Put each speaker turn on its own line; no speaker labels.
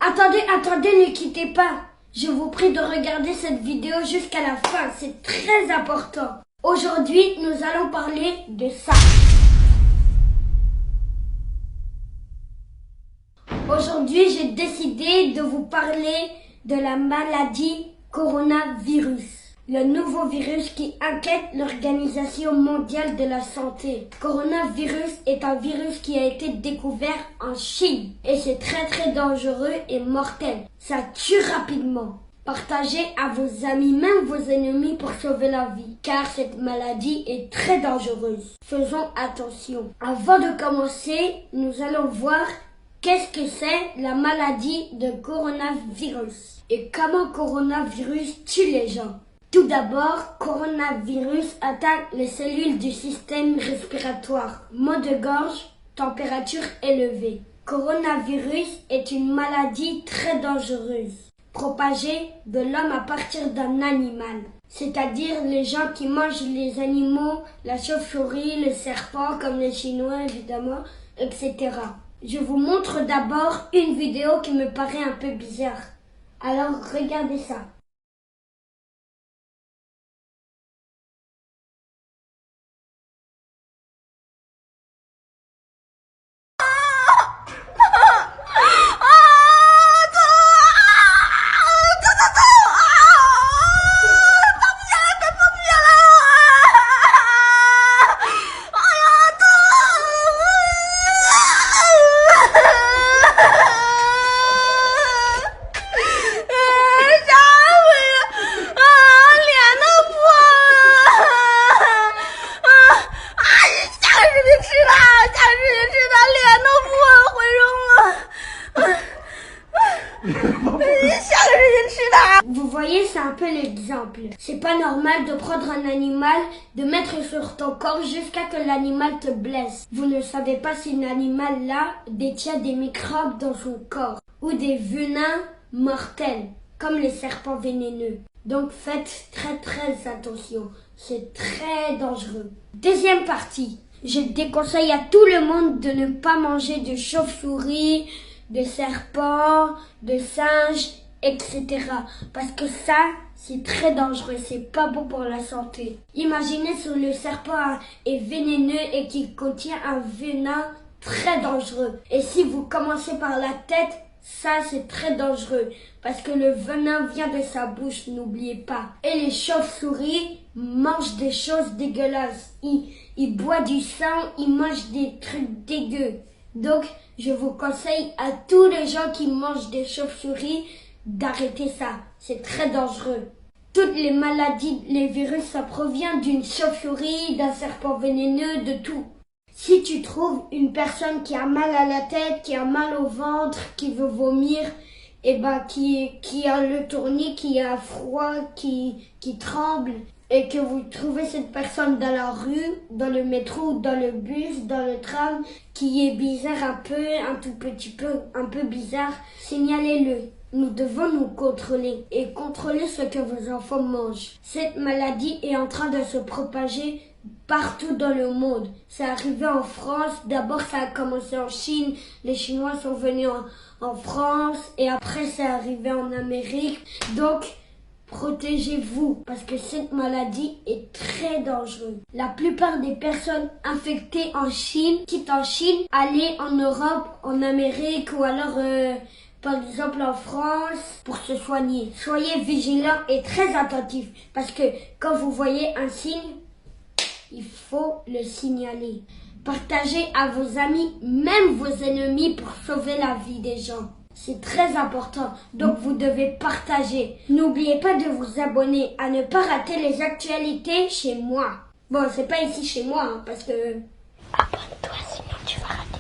Attendez, ne quittez pas. Je vous prie de regarder cette vidéo jusqu'à la fin, c'est très important. Aujourd'hui, nous allons parler de ça. Aujourd'hui, j'ai décidé de vous parler de la maladie coronavirus. Le nouveau virus qui inquiète l'Organisation mondiale de la santé. Coronavirus est un virus qui a été découvert en Chine et c'est très dangereux et mortel. Ça tue rapidement. Partagez à vos amis, même vos ennemis pour sauver la vie, car cette maladie est très dangereuse. Faisons attention. Avant de commencer, nous allons voir qu'est-ce que c'est la maladie de coronavirus et comment coronavirus tue les gens. Tout d'abord, coronavirus attaque les cellules du système respiratoire. Maux de gorge, température élevée. Coronavirus est une maladie très dangereuse, propagée de l'homme à partir d'un animal. C'est-à-dire les gens qui mangent les animaux, la chauve-souris, le serpent, comme les Chinois évidemment, etc. Je vous montre d'abord une vidéo qui me paraît un peu bizarre. Alors regardez ça. Vous voyez, c'est un peu l'exemple. C'est pas normal de prendre un animal, de mettre sur ton corps jusqu'à que l'animal te blesse. Vous ne savez pas si l'animal-là détient des microbes dans son corps ou des venins mortels, comme les serpents vénéneux. Donc faites très attention. C'est très dangereux. Deuxième partie. Je déconseille à tout le monde de ne pas manger de chauve-souris, de serpents, de singes, etc. Parce que ça, c'est très dangereux, c'est pas bon pour la santé. Imaginez si le serpent est vénéneux et qu'il contient un venin très dangereux. Et si vous commencez par la tête, ça c'est très dangereux parce que le venin vient de sa bouche, n'oubliez pas. Et les chauves-souris mangent des choses dégueulasses. Ils boivent du sang, ils mangent des trucs dégueux. Donc, je vous conseille à tous les gens qui mangent des chauves-souris d'arrêter ça. C'est très dangereux. Toutes les maladies, les virus, ça provient d'une chauve-souris, d'un serpent vénéneux, de tout. Si tu trouves une personne qui a mal à la tête, qui a mal au ventre, qui veut vomir, qui a le tournis, qui a froid, qui tremble, et que vous trouvez cette personne dans la rue, dans le métro, dans le bus, dans le tram, qui est bizarre un tout petit peu, un peu bizarre, signalez-le. Nous devons nous contrôler et contrôler ce que vos enfants mangent. Cette maladie est en train de se propager partout dans le monde. C'est arrivé en France, d'abord ça a commencé en Chine, les Chinois sont venus en France et après c'est arrivé en Amérique. Donc, protégez-vous parce que cette maladie est très dangereuse. La plupart des personnes infectées en Chine quittent en Chine, aller en Europe, en Amérique ou alors par exemple en France pour se soigner. Soyez vigilants et très attentifs parce que quand vous voyez un signe, il faut le signaler. Partagez à vos amis, même vos ennemis pour sauver la vie des gens. C'est très important, donc vous devez partager. N'oubliez pas de vous abonner à ne pas rater les actualités chez moi. Bon, c'est pas ici chez moi, parce que... Abonne-toi, sinon tu vas rater.